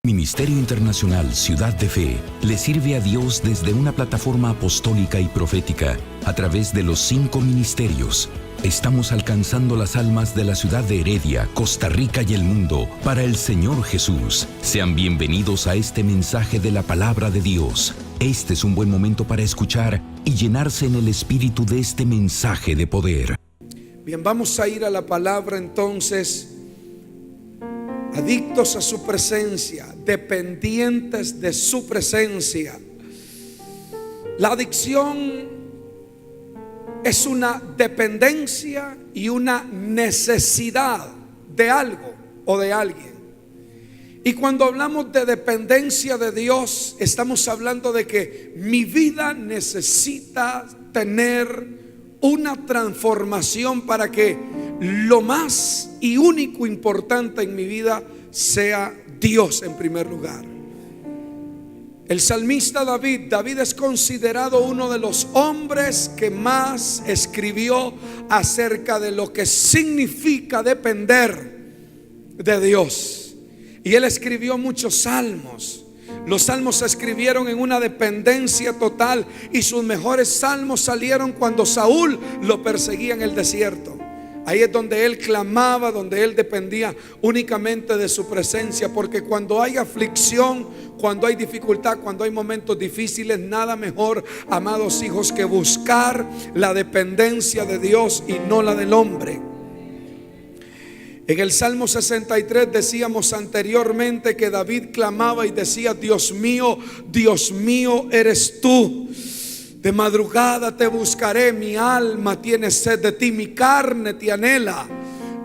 Ministerio Internacional Ciudad de Fe le sirve a Dios desde una plataforma apostólica y profética a través de los 5 ministerios. Estamos alcanzando las almas de la ciudad de Heredia, Costa Rica y el mundo para el Señor Jesús. Sean bienvenidos a este mensaje de la palabra de Dios. Este es un buen momento para escuchar y llenarse en el espíritu de este mensaje de poder. Bien, vamos a ir a la palabra entonces. Adictos a su presencia, dependientes de su presencia. La adicción es una dependencia y una necesidad de algo o de alguien. Y cuando hablamos de dependencia de Dios, estamos hablando de que mi vida necesita tener una transformación para que lo más y único importante en mi vida sea Dios en primer lugar. El salmista David es considerado uno de los hombres que más escribió acerca de lo que significa depender de Dios. Y él escribió muchos salmos. Los salmos se escribieron en una dependencia total, y sus mejores salmos salieron cuando Saúl lo perseguía en el desierto. Ahí es donde él clamaba, donde él dependía únicamente de su presencia. Porque cuando hay aflicción, cuando hay dificultad, cuando hay momentos difíciles, nada mejor, amados hijos, que buscar la dependencia de Dios y no la del hombre. En el Salmo 63 decíamos anteriormente que David clamaba y decía: Dios mío eres tú. De madrugada te buscaré, mi alma tiene sed de ti, mi carne te anhela.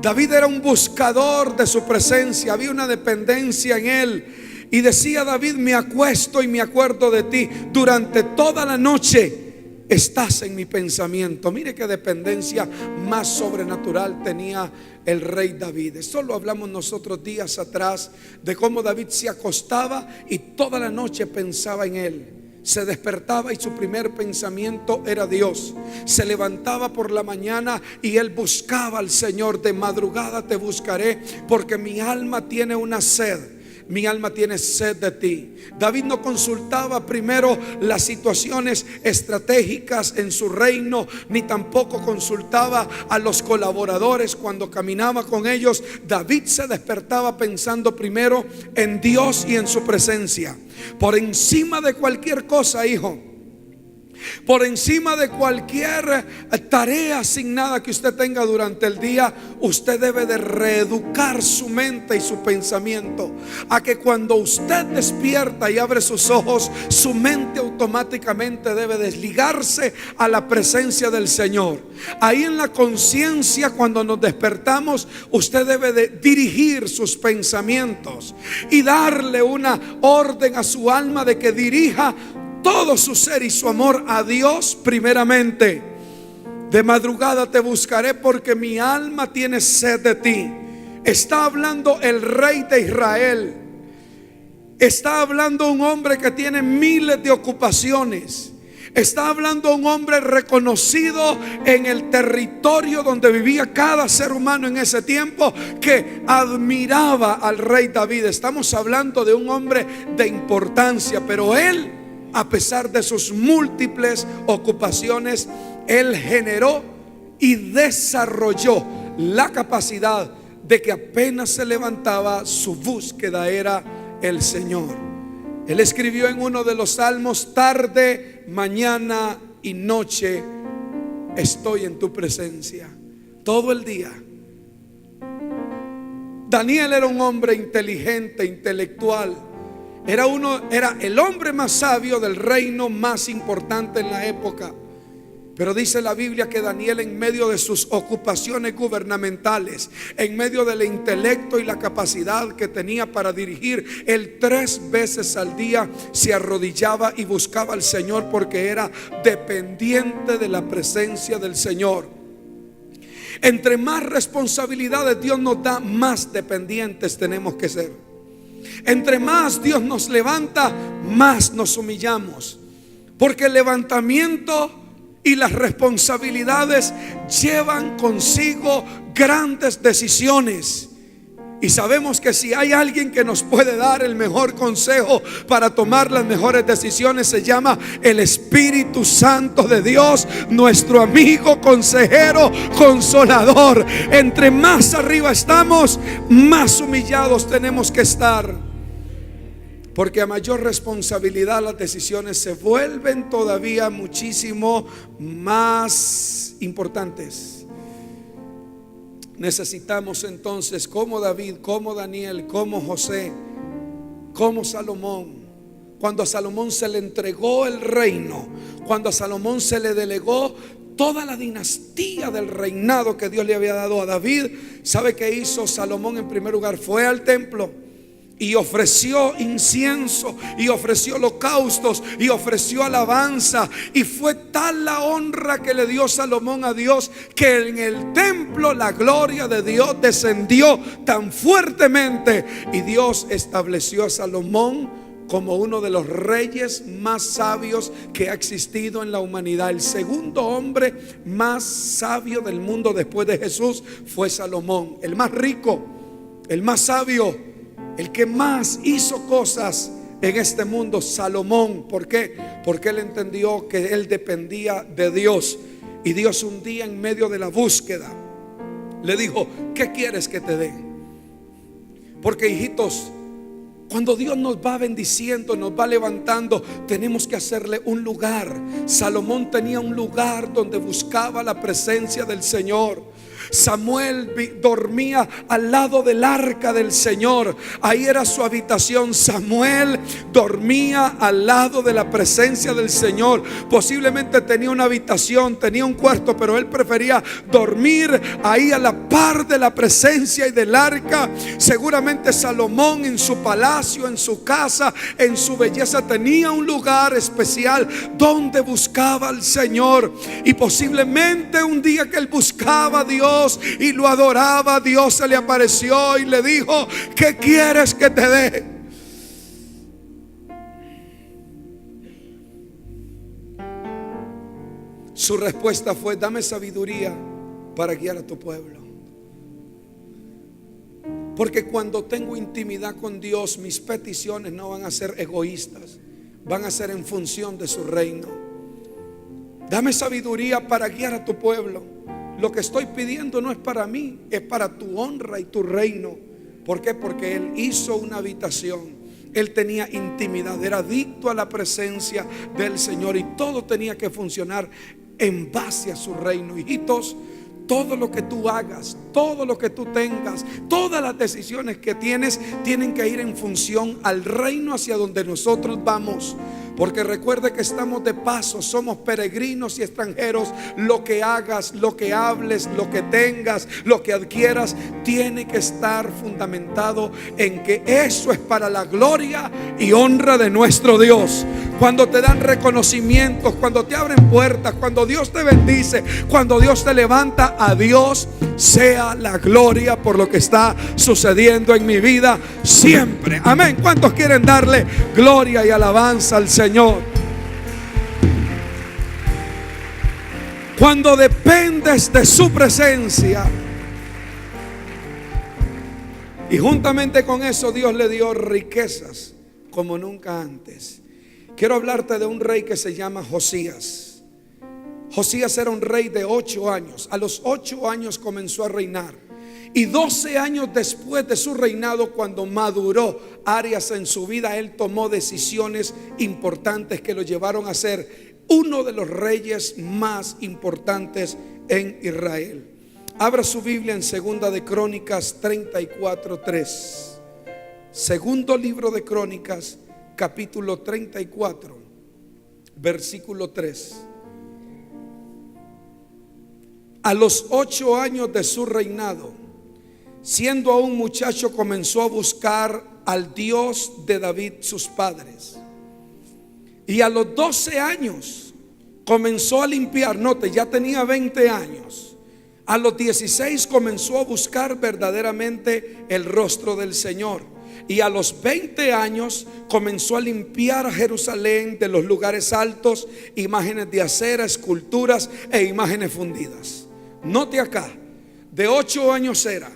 David era un buscador de su presencia, había una dependencia en él. Y decía David: me acuesto y me acuerdo de ti, durante toda la noche estás en mi pensamiento. Mire qué dependencia más sobrenatural tenía el rey David. Esto lo hablamos nosotros días atrás, de cómo David se acostaba y toda la noche pensaba en él. Se despertaba y su primer pensamiento era Dios. Se levantaba por la mañana y él buscaba al Señor. De madrugada te buscaré, porque mi alma tiene una sed. Mi alma tiene sed de ti. David no consultaba primero las situaciones estratégicas en su reino, ni tampoco consultaba a los colaboradores cuando caminaba con ellos. David se despertaba pensando primero en Dios y en su presencia. Por encima de cualquier cosa, hijo, por encima de cualquier tarea asignada que usted tenga durante el día, usted debe de reeducar su mente y su pensamiento a que cuando usted despierta y abre sus ojos, su mente automáticamente debe desligarse a la presencia del Señor. Ahí en la conciencia, cuando nos despertamos, usted debe de dirigir sus pensamientos y darle una orden a su alma de que dirija todo su ser y su amor a Dios primeramente. De madrugada te buscaré, porque mi alma tiene sed de ti. Está hablando el rey de Israel. Está hablando un hombre que tiene miles de ocupaciones. Está hablando un hombre reconocido en el territorio donde vivía cada ser humano en ese tiempo, que admiraba al rey David. Estamos hablando de un hombre de importancia, pero él, a pesar de sus múltiples ocupaciones, él generó y desarrolló la capacidad de que apenas se levantaba, su búsqueda era el Señor. Él escribió en uno de los salmos: tarde, mañana y noche estoy en tu presencia. Todo el día. Daniel era un hombre inteligente, intelectual. Era el hombre más sabio del reino más importante en la época. Pero dice la Biblia que Daniel, en medio de sus ocupaciones gubernamentales, en medio del intelecto y la capacidad que tenía para dirigir, él 3 veces al día se arrodillaba y buscaba al Señor, porque era dependiente de la presencia del Señor. Entre más responsabilidades Dios nos da, más dependientes tenemos que ser. Entre más Dios nos levanta, más nos humillamos, porque el levantamiento y las responsabilidades llevan consigo grandes decisiones. Y sabemos que si hay alguien que nos puede dar el mejor consejo para tomar las mejores decisiones, se llama el Espíritu Santo de Dios, nuestro amigo, consejero, consolador. Entre más arriba estamos, más humillados tenemos que estar, porque a mayor responsabilidad las decisiones se vuelven todavía muchísimo más importantes. Necesitamos entonces, como David, como Daniel, como José, como Salomón, cuando a Salomón se le entregó el reino, cuando a Salomón se le delegó toda la dinastía del reinado que Dios le había dado a David, ¿sabe qué hizo Salomón? En primer lugar fue al templo y ofreció incienso, y ofreció holocaustos, y ofreció alabanza. Y fue tal la honra que le dio Salomón a Dios, que en el templo la gloria de Dios descendió tan fuertemente. Y Dios estableció a Salomón como uno de los reyes más sabios que ha existido en la humanidad. El segundo hombre más sabio del mundo después de Jesús fue Salomón. El más rico, el más sabio, el que más hizo cosas en este mundo, Salomón. ¿Por qué? Porque él entendió que él dependía de Dios. Y Dios un día, en medio de la búsqueda, le dijo: ¿qué quieres que te dé? Porque, hijitos, cuando Dios nos va bendiciendo, nos va levantando, tenemos que hacerle un lugar. Salomón tenía un lugar donde buscaba la presencia del Señor. Samuel dormía al lado del arca del Señor. Ahí era su habitación. Samuel dormía al lado de la presencia del Señor. Posiblemente tenía una habitación, tenía un cuarto, pero él prefería dormir ahí a la par de la presencia y del arca. Seguramente Salomón, en su palacio, en su casa, en su belleza, tenía un lugar especial donde buscaba al Señor. Y posiblemente un día que él buscaba a Dios y lo adoraba, Dios se le apareció y le dijo: ¿qué quieres que te dé? Su respuesta fue: dame sabiduría para guiar a tu pueblo. Porque cuando tengo intimidad con Dios, mis peticiones no van a ser egoístas, van a ser en función de su reino. Dame sabiduría para guiar a tu pueblo. Lo que estoy pidiendo no es para mí, es para tu honra y tu reino. ¿Por qué? Porque él hizo una habitación. Él tenía intimidad, era adicto a la presencia del Señor, y todo tenía que funcionar en base a su reino. Hijitos, todo lo que tú hagas, todo lo que tú tengas, todas las decisiones que tienes, tienen que ir en función al reino hacia donde nosotros vamos. Porque recuerde que estamos de paso, somos peregrinos y extranjeros. Lo que hagas, lo que hables, lo que tengas, lo que adquieras, tiene que estar fundamentado en que eso es para la gloria y honra de nuestro Dios. Cuando te dan reconocimientos, cuando te abren puertas, cuando Dios te bendice, cuando Dios te levanta, a Dios sea la gloria por lo que está sucediendo en mi vida siempre. Amén. ¿Cuántos quieren darle gloria y alabanza al Señor? Cuando dependes de su presencia, y juntamente con eso Dios le dio riquezas como nunca antes. Quiero hablarte de un rey que se llama Josías. Josías era un rey de 8 años. A los 8 años comenzó a reinar. Y 12 años después de su reinado, cuando maduró áreas en su vida, él tomó decisiones importantes que lo llevaron a ser uno de los reyes más importantes en Israel. Abra su Biblia en Segunda de Crónicas 34:3. Segundo libro de Crónicas, capítulo 34, versículo 3. A los 8 años de su reinado, siendo aún muchacho, comenzó a buscar al Dios de David, sus padres. Y a los 12 años comenzó a limpiar. Note, ya tenía 20 años. A los 16 comenzó a buscar verdaderamente el rostro del Señor. Y a los 20 años comenzó a limpiar a Jerusalén de los lugares altos, imágenes de acera, esculturas e imágenes fundidas. Note acá, de 8 años era,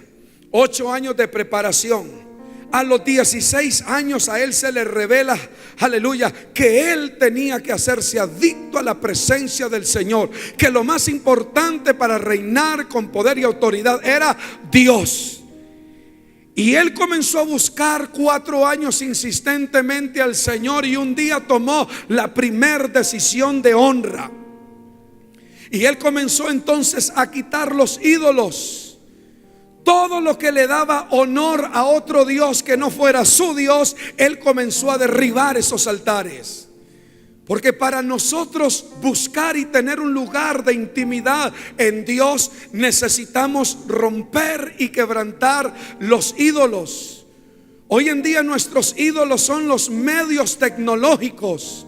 8 años de preparación. A los 16 años a él se le revela, aleluya, que él tenía que hacerse adicto a la presencia del Señor, que lo más importante para reinar con poder y autoridad era Dios. Y él comenzó a buscar 4 años insistentemente al Señor, y un día tomó la primer decisión de honra. Y él comenzó entonces a quitar los ídolos. Todo lo que le daba honor a otro Dios que no fuera su Dios, él comenzó a derribar esos altares. Porque para nosotros buscar y tener un lugar de intimidad en Dios, necesitamos romper y quebrantar los ídolos. Hoy en día nuestros ídolos son los medios tecnológicos.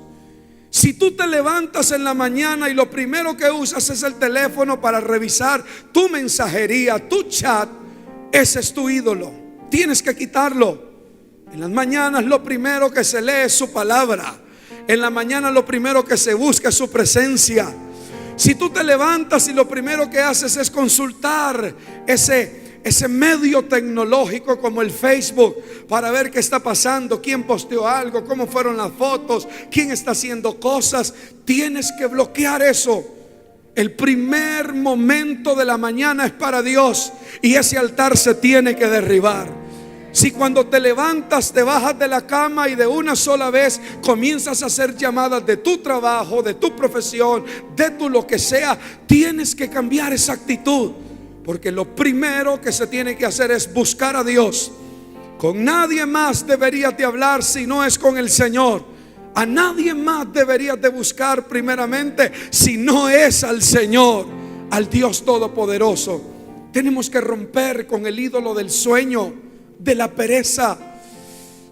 Si tú te levantas en la mañana y lo primero que usas es el teléfono para revisar tu mensajería, tu chat, ese es tu ídolo. Tienes que quitarlo. En las mañanas lo primero que se lee es su palabra. En la mañana lo primero que se busca es su presencia. Si tú te levantas y lo primero que haces es consultar ese medio tecnológico como el Facebook para ver qué está pasando, quién posteó algo, cómo fueron las fotos, quién está haciendo cosas, tienes que bloquear eso. El primer momento de la mañana es para Dios, y ese altar se tiene que derribar. Si cuando te levantas te bajas de la cama y de una sola vez comienzas a hacer llamadas de tu trabajo, de tu profesión, de tu lo que sea, tienes que cambiar esa actitud. Porque lo primero que se tiene que hacer es buscar a Dios. Con nadie más deberías de hablar si no es con el Señor. A nadie más deberías de buscar primeramente si no es al Señor, al Dios Todopoderoso. Tenemos que romper con el ídolo del sueño, de la pereza.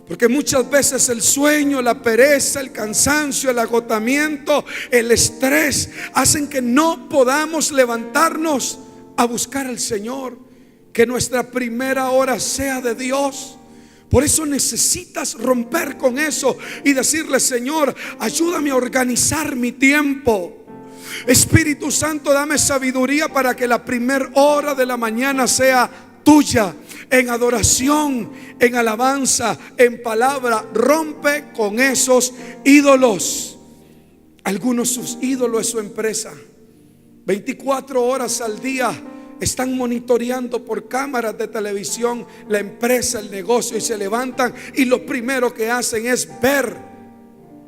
Porque muchas veces el sueño, la pereza, el cansancio, el agotamiento, el estrés hacen que no podamos levantarnos a buscar al Señor. Que nuestra primera hora sea de Dios. Por eso necesitas romper con eso y decirle: Señor, ayúdame a organizar mi tiempo. Espíritu Santo, dame sabiduría para que la primera hora de la mañana sea tuya, en adoración, en alabanza, en palabra. Rompe con esos ídolos. Algunos, sus ídolos es su empresa. 24 horas al día están monitoreando por cámaras de televisión la empresa, el negocio, y se levantan y lo primero que hacen es ver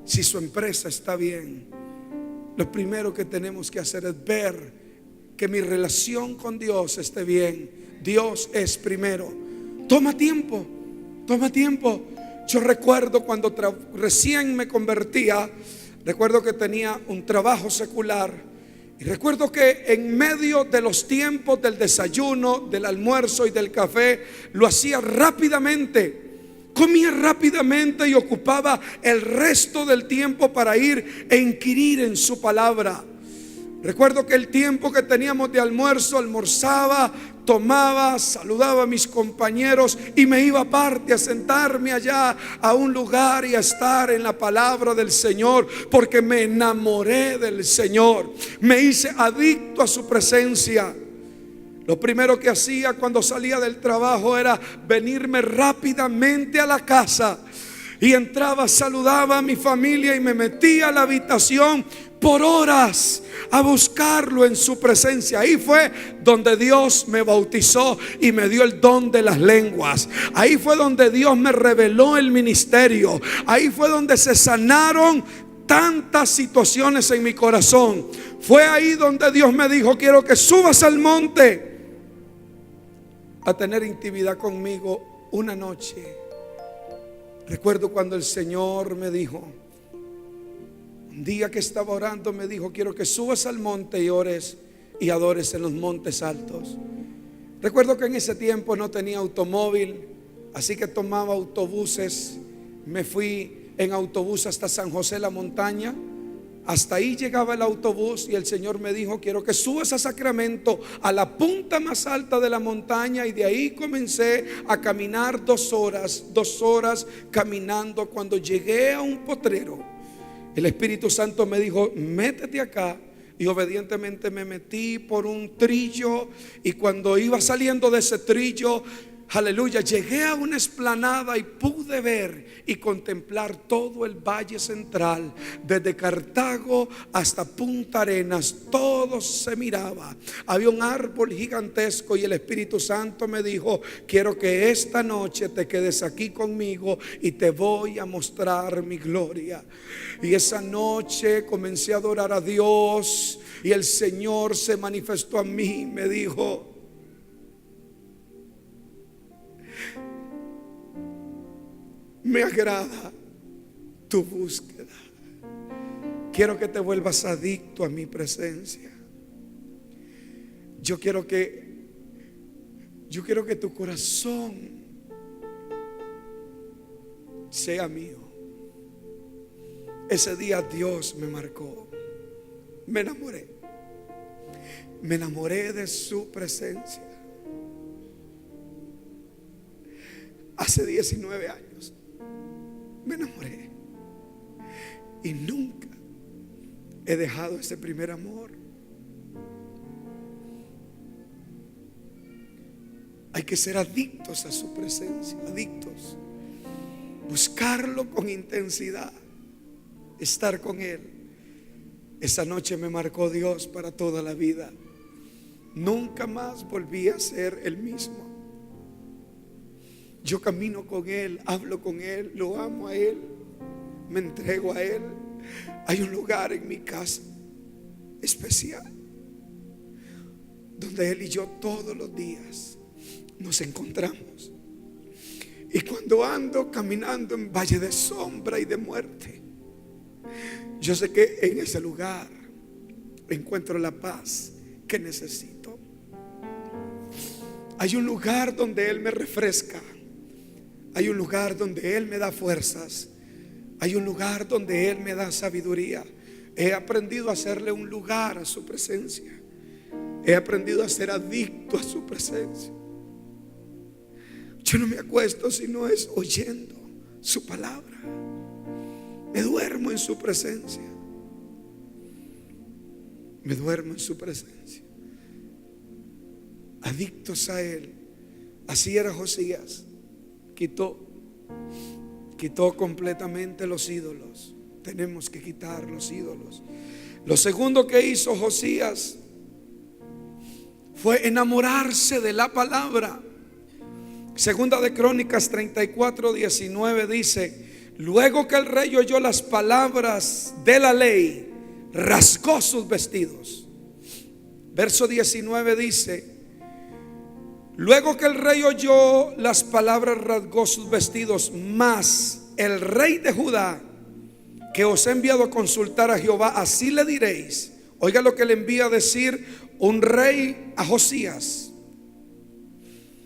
si su empresa está bien. Lo primero que tenemos que hacer es ver que mi relación con Dios esté bien. Dios es primero. Toma tiempo, toma tiempo. Yo recuerdo cuando recién me convertía, recuerdo que tenía un trabajo secular. Y recuerdo que en medio de los tiempos del desayuno, del almuerzo y del café, lo hacía rápidamente. Comía rápidamente y ocupaba el resto del tiempo para ir e inquirir en su palabra. Recuerdo que el tiempo que teníamos de almuerzo, almorzaba, tomaba, saludaba a mis compañeros y me iba aparte a sentarme allá a un lugar y a estar en la palabra del Señor, porque me enamoré del Señor, me hice adicto a su presencia. Lo primero que hacía cuando salía del trabajo era venirme rápidamente a la casa y entraba, saludaba a mi familia y me metía a la habitación por horas a buscarlo en su presencia. Ahí fue donde Dios me bautizó y me dio el don de las lenguas. Ahí fue donde Dios me reveló el ministerio. Ahí fue donde se sanaron tantas situaciones en mi corazón. Fue ahí donde Dios me dijo: quiero que subas al monte a tener intimidad conmigo una noche. Recuerdo cuando el Señor me dijo, un día que estaba orando, me dijo: quiero que subas al monte y ores y adores en los montes altos. Recuerdo que en ese tiempo no tenía automóvil, así que tomaba autobuses. Me fui en autobús hasta San José la Montaña. Hasta ahí llegaba el autobús y el Señor me dijo: quiero que subas a Sacramento, a la punta más alta de la montaña. Y de ahí comencé a caminar 2 horas caminando. Cuando llegué a un potrero, el Espíritu Santo me dijo: métete acá. Y obedientemente me metí por un trillo. Y cuando iba saliendo de ese trillo, Aleluya, llegué a una explanada y pude ver y contemplar todo el Valle Central, desde Cartago hasta Punta Arenas. Todo se miraba. Había un árbol gigantesco y el Espíritu Santo me dijo: quiero que esta noche te quedes aquí conmigo y te voy a mostrar mi gloria. Y esa noche comencé a adorar a Dios y el Señor se manifestó a mí y me dijo: me agrada tu búsqueda. Quiero que te vuelvas adicto a mi presencia. Yo quiero que tu corazón sea mío. Ese día Dios me marcó. Me enamoré. Me enamoré de su presencia. Hace 19 años me enamoré y nunca he dejado ese primer amor. Hay que ser adictos a su presencia, adictos, buscarlo con intensidad, estar con Él. Esa noche me marcó Dios para toda la vida. Nunca más volví a ser el mismo. Yo camino con Él, hablo con Él, lo amo a Él, me entrego a Él. Hay un lugar en mi casa especial donde Él y yo todos los días nos encontramos. Y cuando ando caminando en valle de sombra y de muerte, yo sé que en ese lugar encuentro la paz que necesito. Hay un lugar donde Él me refresca. Hay un lugar donde Él me da fuerzas. Hay un lugar donde Él me da sabiduría. He aprendido a hacerle un lugar a su presencia. He aprendido a ser adicto a su presencia. Yo no me acuesto si no es oyendo su palabra. Me duermo en su presencia. Me duermo en su presencia. Adictos a Él. Así era Josías. Quitó completamente los ídolos. Tenemos que quitar los ídolos. Lo segundo que hizo Josías fue enamorarse de la palabra. Segunda de Crónicas 34:19 dice: luego que el rey oyó las palabras de la ley, rasgó sus vestidos. Verso 19 dice: luego que el rey oyó las palabras, rasgó sus vestidos. Mas el rey de Judá, que os he enviado a consultar a Jehová, así le diréis. Oiga lo que le envía a decir un rey a Josías: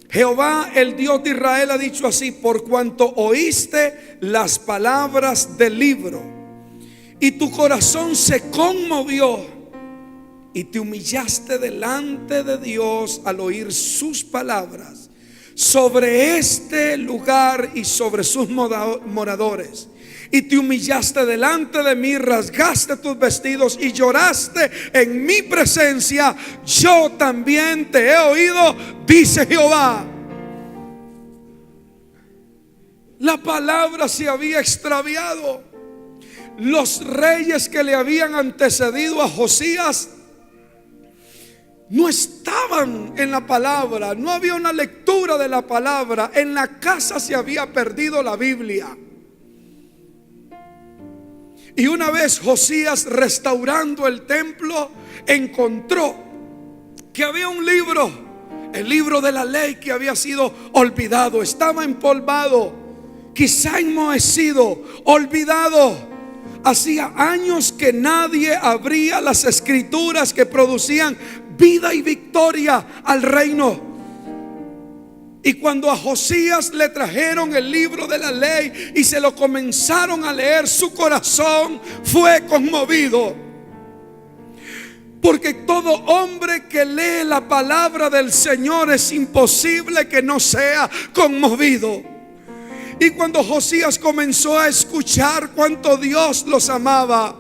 Jehová, el Dios de Israel, ha dicho así: por cuanto oíste las palabras del libro y tu corazón se conmovió y te humillaste delante de Dios al oír sus palabras, sobre este lugar y sobre sus moradores, y te humillaste delante de mí, rasgaste tus vestidos y lloraste en mi presencia, yo también te he oído, dice Jehová. La palabra se había extraviado. Los reyes que le habían antecedido a Josías no estaban en la palabra, no había una lectura de la palabra. En la casa se había perdido la Biblia. Y una vez Josías, restaurando el templo, encontró que había un libro, el libro de la ley, que había sido olvidado, estaba empolvado, quizá enmohecido, olvidado. Hacía años que nadie abría las escrituras que producían vida y victoria al reino. Y cuando a Josías le trajeron el libro de la ley y se lo comenzaron a leer, su corazón fue conmovido. Porque todo hombre que lee la palabra del Señor es imposible que no sea conmovido. Y cuando Josías comenzó a escuchar cuánto Dios los amaba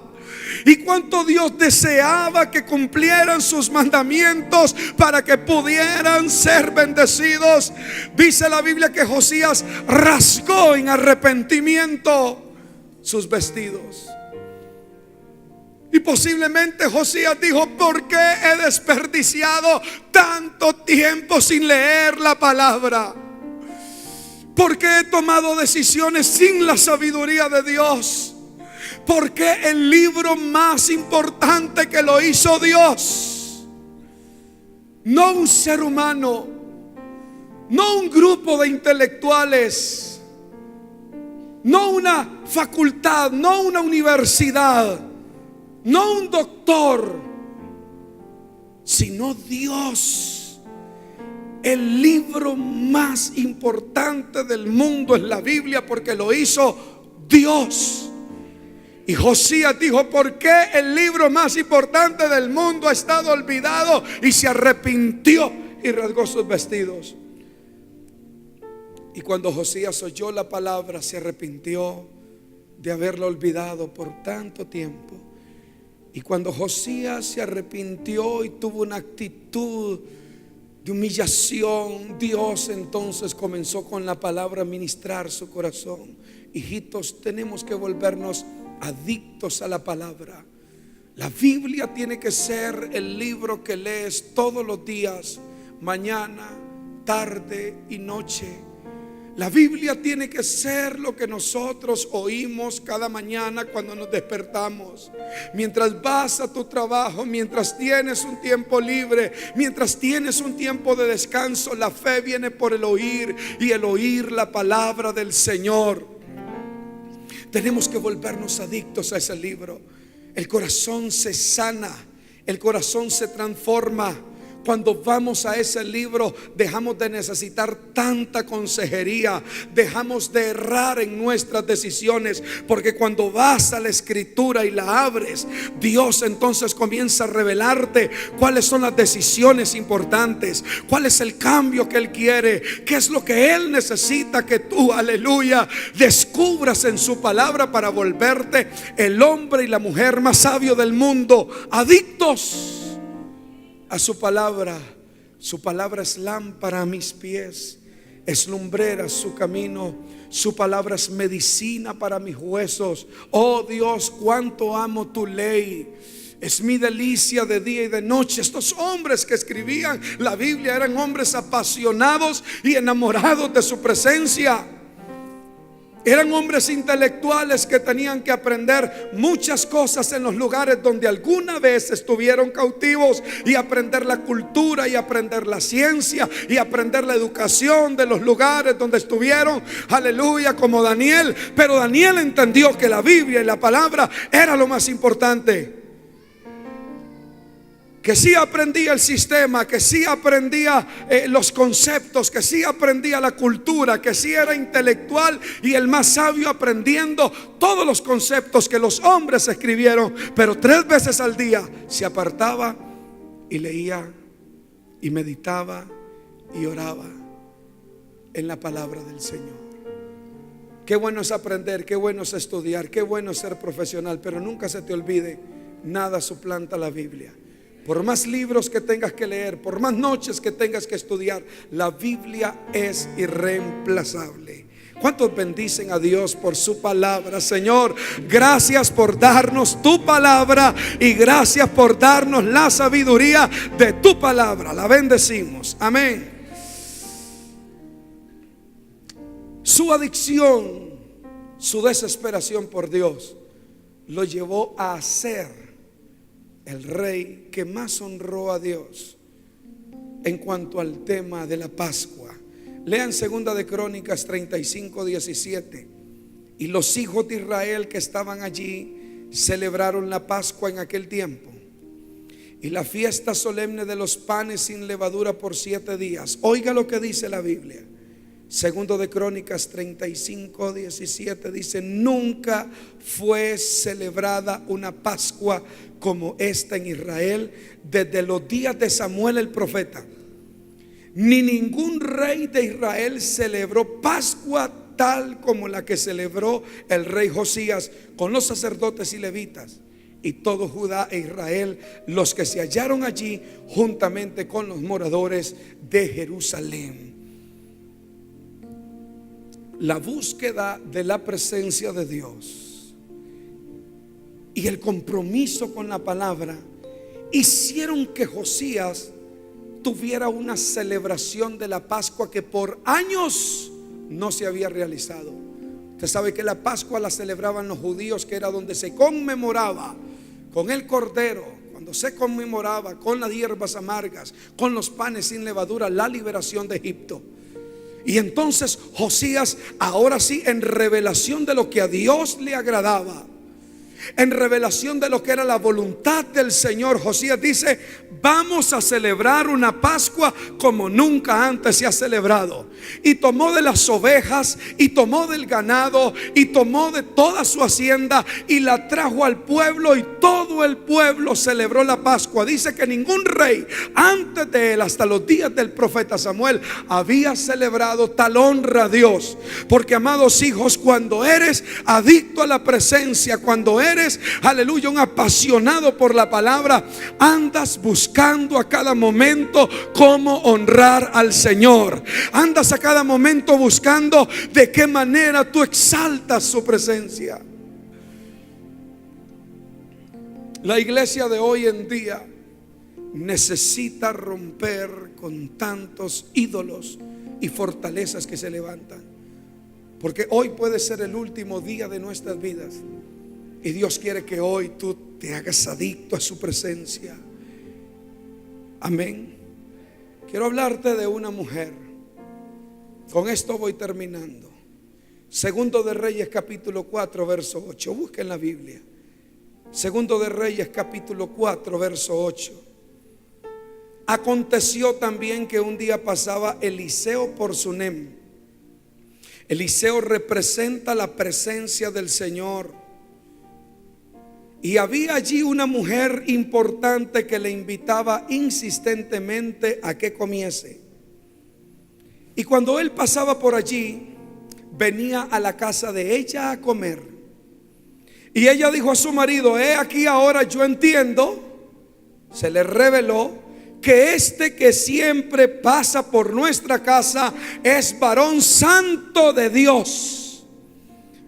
y cuánto Dios deseaba que cumplieran sus mandamientos para que pudieran ser bendecidos. Dice la Biblia que Josías rasgó en arrepentimiento sus vestidos. Y posiblemente Josías dijo: ¿por qué he desperdiciado tanto tiempo sin leer la palabra? ¿Por qué he tomado decisiones sin la sabiduría de Dios? ¿Por qué el libro más importante que lo hizo Dios, no un ser humano, no un grupo de intelectuales, no una facultad, no una universidad, no un doctor, sino Dios? El libro más importante del mundo es la Biblia, porque lo hizo Dios. Y Josías dijo: ¿por qué el libro más importante del mundo ha estado olvidado? Y se arrepintió y rasgó sus vestidos. Y cuando Josías oyó la palabra, se arrepintió de haberlo olvidado por tanto tiempo. Y cuando Josías se arrepintió y tuvo una actitud de humillación, Dios entonces comenzó con la palabra a ministrar su corazón. Hijitos, tenemos que volvernos adictos a la palabra. La Biblia tiene que ser el libro que lees todos los días, mañana, tarde y noche. La Biblia tiene que ser lo que nosotros oímos cada mañana cuando nos despertamos, mientras vas a tu trabajo, mientras tienes un tiempo libre, mientras tienes un tiempo de descanso. La fe viene por el oír, y el oír la palabra del Señor. Tenemos que volvernos adictos a ese libro. El corazón se sana, el corazón se transforma. Cuando vamos a ese libro, dejamos de necesitar tanta consejería, dejamos de errar en nuestras decisiones, porque cuando vas a la escritura y la abres, Dios entonces comienza a revelarte cuáles son las decisiones importantes, cuál es el cambio que Él quiere, qué es lo que Él necesita que tú, aleluya, descubras en su palabra para volverte el hombre y la mujer más sabio del mundo, adictos a su palabra. Su palabra es lámpara a mis pies, es lumbrera su camino. Su palabra es medicina para mis huesos. Oh Dios, cuánto amo tu ley. Es mi delicia de día y de noche. Estos hombres que escribían la Biblia eran hombres apasionados y enamorados de su presencia. Eran hombres intelectuales que tenían que aprender muchas cosas en los lugares donde alguna vez estuvieron cautivos, y aprender la cultura, y aprender la ciencia, y aprender la educación de los lugares donde estuvieron, aleluya, como Daniel. Pero Daniel entendió que la Biblia y la palabra era lo más importante. Que sí aprendía el sistema, que sí aprendía los conceptos, que sí aprendía la cultura, que sí era intelectual y el más sabio, aprendiendo todos los conceptos que los hombres escribieron. Pero 3 veces al día se apartaba y leía y meditaba y oraba en la palabra del Señor. Qué bueno es aprender, qué bueno es estudiar, qué bueno es ser profesional, pero nunca se te olvide, nada suplanta la Biblia. Por más libros que tengas que leer, por más noches que tengas que estudiar, la Biblia es irreemplazable. ¿Cuántos bendicen a Dios por su palabra? Señor, gracias por darnos tu palabra, y gracias por darnos la sabiduría de tu palabra. La bendecimos. Amén. Su adicción, su desesperación por Dios, lo llevó a ser el rey que más honró a Dios en cuanto al tema de la Pascua. Lean 2 de Crónicas 35:17. Y los hijos de Israel que estaban allí celebraron la Pascua en aquel tiempo, y la fiesta solemne de los panes sin levadura por 7 días. Oiga lo que dice la Biblia. 2 de Crónicas 35:17 dice: nunca fue celebrada una Pascua como esta en Israel desde los días de Samuel el profeta. Ni ningún rey de Israel celebró Pascua tal como la que celebró el rey Josías con los sacerdotes y levitas, y todo Judá e Israel, los que se hallaron allí juntamente con los moradores de Jerusalén. La búsqueda de la presencia de Dios y el compromiso con la palabra hicieron que Josías tuviera una celebración de la Pascua que por años no se había realizado. Usted sabe que la Pascua la celebraban los judíos, que era donde se conmemoraba con el cordero, cuando se conmemoraba con las hierbas amargas, con los panes sin levadura, la liberación de Egipto. Y entonces Josías, ahora sí, en revelación de lo que a Dios le agradaba, en revelación de lo que era la voluntad del Señor, Josías dice: vamos a celebrar una Pascua como nunca antes se ha celebrado. Y tomó de las ovejas, y tomó del ganado, y tomó de toda su hacienda, y la trajo al pueblo, y todo el pueblo celebró la Pascua. Dice que ningún rey antes de él, hasta los días del profeta Samuel, había celebrado tal honra a Dios. Porque, amados hijos, cuando eres adicto a la presencia, cuando eres, aleluya, un apasionado por la palabra, andas buscando a cada momento cómo honrar al Señor. Andas a cada momento buscando de qué manera tú exaltas su presencia. La iglesia de hoy en día necesita romper con tantos ídolos y fortalezas que se levantan, porque hoy puede ser el último día de nuestras vidas. Y Dios quiere que hoy tú te hagas adicto a su presencia. Amén. Quiero hablarte de una mujer. Con esto voy terminando. Segundo de Reyes capítulo 4 verso 8. Busquen la Biblia. Segundo de Reyes capítulo 4 verso 8. Aconteció también que un día pasaba Eliseo por Sunem. Eliseo representa la presencia del Señor. Y había allí una mujer importante que le invitaba insistentemente a que comiese. Y cuando él pasaba por allí, venía a la casa de ella a comer. Y ella dijo a su marido: he aquí ahora yo entiendo, se le reveló, que este que siempre pasa por nuestra casa es varón santo de Dios.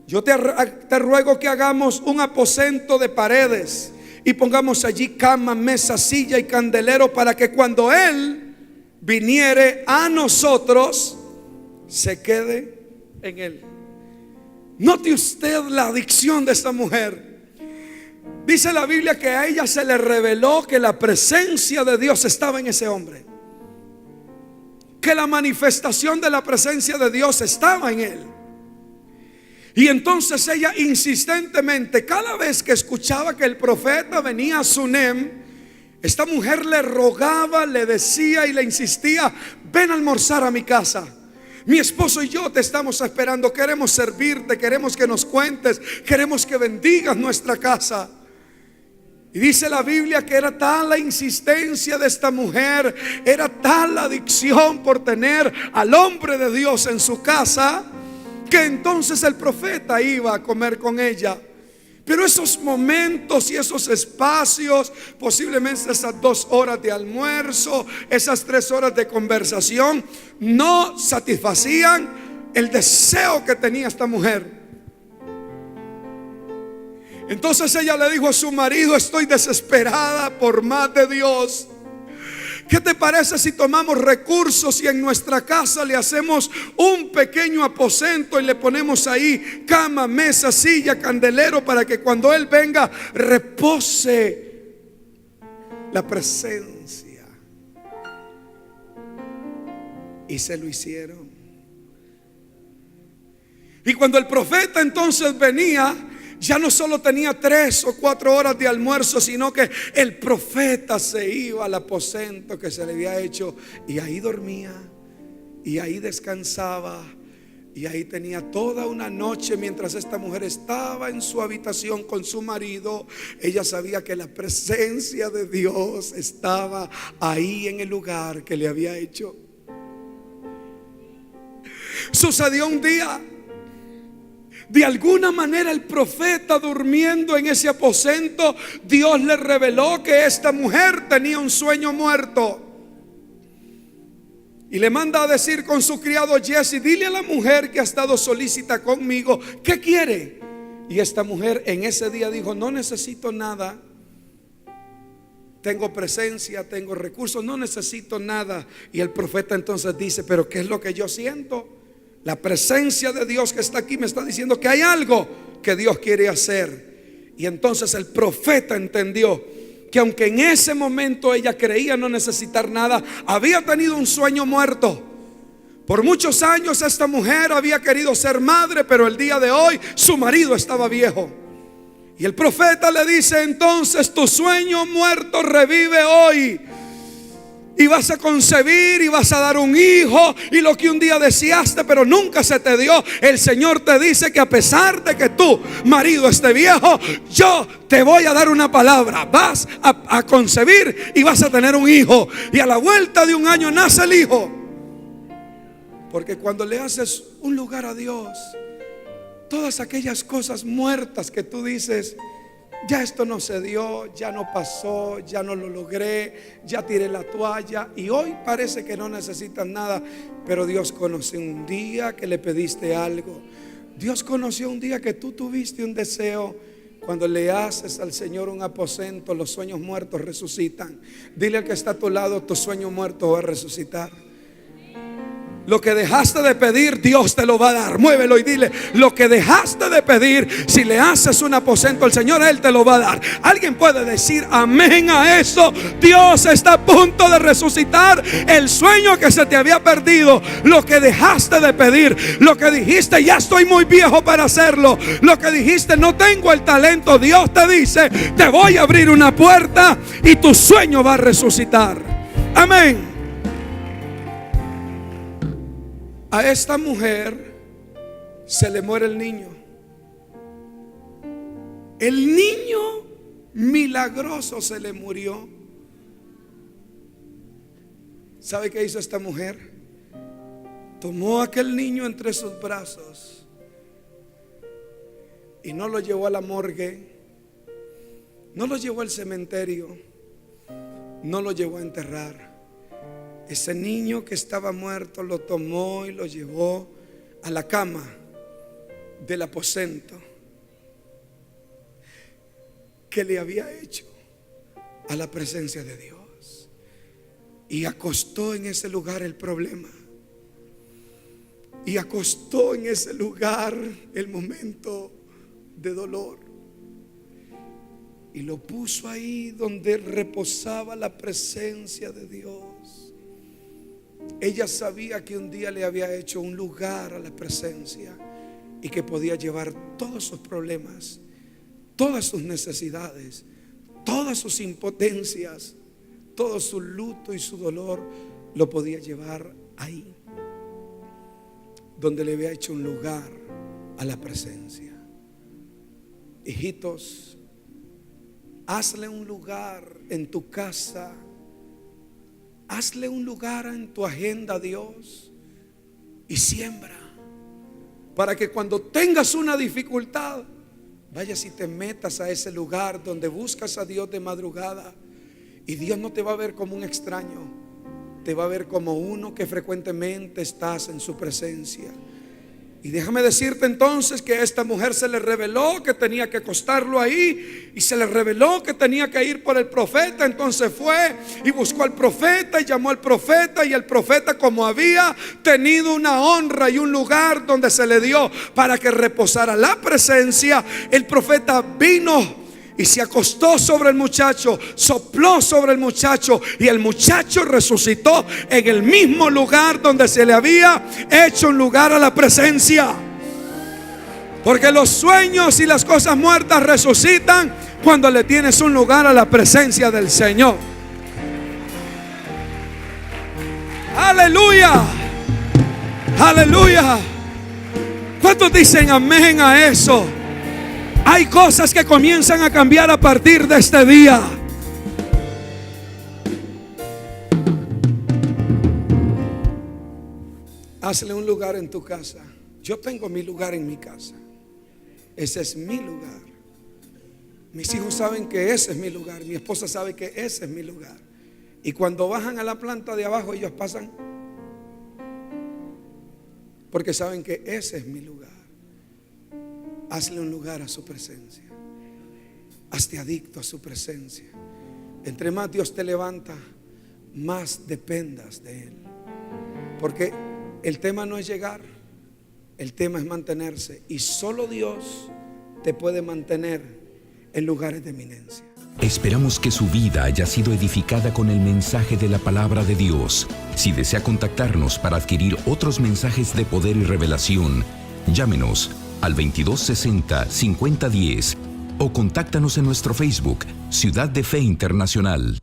Yo te ruego que hagamos un aposento de paredes y pongamos allí cama, mesa, silla y candelero, para que cuando él viniere a nosotros se quede en él. Note usted la adicción de esta mujer. Dice la Biblia que a ella se le reveló que la presencia de Dios estaba en ese hombre, que la manifestación de la presencia de Dios estaba en él. Y entonces ella insistentemente, cada vez que escuchaba que el profeta venía a Sunem, esta mujer le rogaba, le decía y le insistía: ven a almorzar a mi casa. Mi esposo y yo te estamos esperando, queremos servirte, queremos que nos cuentes, queremos que bendigas nuestra casa. Y dice la Biblia que era tal la insistencia de esta mujer, era tal la adicción por tener al hombre de Dios en su casa, que entonces el profeta iba a comer con ella. Pero esos momentos y esos espacios, posiblemente esas 2 horas de almuerzo, esas 3 horas de conversación, no satisfacían el deseo que tenía esta mujer. Entonces ella le dijo a su marido: estoy desesperada por más de Dios. ¿Qué te parece si tomamos recursos y en nuestra casa le hacemos un pequeño aposento y le ponemos ahí cama, mesa, silla, candelero, para que cuando él venga repose la presencia? Y se lo hicieron. Y cuando el profeta entonces venía, ya no solo tenía 3 o 4 horas de almuerzo, sino que el profeta se iba al aposento que se le había hecho, y ahí dormía, y ahí descansaba, y ahí tenía toda una noche. Mientras esta mujer estaba en su habitación con su marido, ella sabía que la presencia de Dios estaba ahí en el lugar que le había hecho. Sucedió un día De alguna manera el profeta, durmiendo en ese aposento, Dios le reveló que esta mujer tenía un sueño muerto. Y le manda a decir con su criado Jesse: dile a la mujer que ha estado solícita conmigo, ¿qué quiere? Y esta mujer en ese día dijo: no necesito nada. Tengo presencia, tengo recursos, no necesito nada. Y el profeta entonces dice: pero ¿qué es lo que yo siento? La presencia de Dios que está aquí me está diciendo que hay algo que Dios quiere hacer. Y entonces el profeta entendió que aunque en ese momento ella creía no necesitar nada, había tenido un sueño muerto. Por muchos años esta mujer había querido ser madre, pero el día de hoy su marido estaba viejo. Y el profeta le dice: entonces tu sueño muerto revive hoy. Y vas a concebir y vas a dar un hijo. Y lo que un día deseaste pero nunca se te dio, el Señor te dice que a pesar de que tu marido esté viejo, yo te voy a dar una palabra. Vas a concebir y vas a tener un hijo. Y a la vuelta de un año nace el hijo. Porque cuando le haces un lugar a Dios, todas aquellas cosas muertas que tú dices: ya esto no se dio, ya no pasó, ya no lo logré, ya tiré la toalla, y hoy parece que no necesitas nada. Pero Dios conoció un día que le pediste algo. Dios conoció un día que tú tuviste un deseo. Cuando le haces al Señor un aposento, los sueños muertos resucitan. Dile al que está a tu lado: tu sueño muerto va a resucitar. Lo que dejaste de pedir, Dios te lo va a dar. Muévelo y dile: lo que dejaste de pedir, si le haces un aposento al Señor, Él te lo va a dar. Alguien puede decir amén a eso. Dios está a punto de resucitar el sueño que se te había perdido. Lo que dejaste de pedir, lo que dijiste: ya estoy muy viejo para hacerlo, lo que dijiste: no tengo el talento, Dios te dice: te voy a abrir una puerta y tu sueño va a resucitar. Amén. A esta mujer se le muere el niño. El niño milagroso se le murió. ¿Sabe qué hizo esta mujer? Tomó a aquel niño entre sus brazos y no lo llevó a la morgue, no lo llevó al cementerio, no lo llevó a enterrar. Ese niño que estaba muerto lo tomó y lo llevó a la cama del aposento que le había hecho a la presencia de Dios, y acostó en ese lugar el problema, y acostó en ese lugar el momento de dolor, y lo puso ahí donde reposaba la presencia de Dios. Ella sabía que un día le había hecho un lugar a la presencia y que podía llevar todos sus problemas, todas sus necesidades, todas sus impotencias, todo su luto y su dolor, lo podía llevar ahí, donde le había hecho un lugar a la presencia. Hijitos, hazle un lugar en tu casa. Hazle un lugar en tu agenda a Dios y siembra, para que cuando tengas una dificultad, vayas y te metas a ese lugar donde buscas a Dios de madrugada. Y Dios no te va a ver como un extraño, te va a ver como uno que frecuentemente estás en su presencia. Y déjame decirte entonces que a esta mujer se le reveló que tenía que acostarlo ahí, y se le reveló que tenía que ir por el profeta. Entonces fue y buscó al profeta y llamó al profeta, y el profeta, como había tenido una honra y un lugar donde se le dio para que reposara la presencia, el profeta vino y se acostó sobre el muchacho, sopló sobre el muchacho, y el muchacho resucitó en el mismo lugar donde se le había hecho un lugar a la presencia. Porque los sueños y las cosas muertas resucitan cuando le tienes un lugar a la presencia del Señor. Aleluya, aleluya. ¿Cuántos dicen amén a eso? Hay cosas que comienzan a cambiar a partir de este día. Hazle un lugar en tu casa. Yo tengo mi lugar en mi casa. ese es mi lugar. Mis hijos saben que ese es mi lugar. Mi esposa sabe que ese es mi lugar. Y cuando bajan a la planta de abajo, ellos pasan porque saben que ese es mi lugar. Hazle un lugar a su presencia. Hazte adicto a su presencia. Entre más Dios te levanta, más dependas de Él. Porque el tema no es llegar, el tema es mantenerse. Y solo Dios te puede mantener en lugares de eminencia. Esperamos que su vida haya sido edificada con el mensaje de la palabra de Dios. Si desea contactarnos para adquirir otros mensajes de poder y revelación, llámenos al 2260-5010 o contáctanos en nuestro Facebook, Ciudad de Fe Internacional.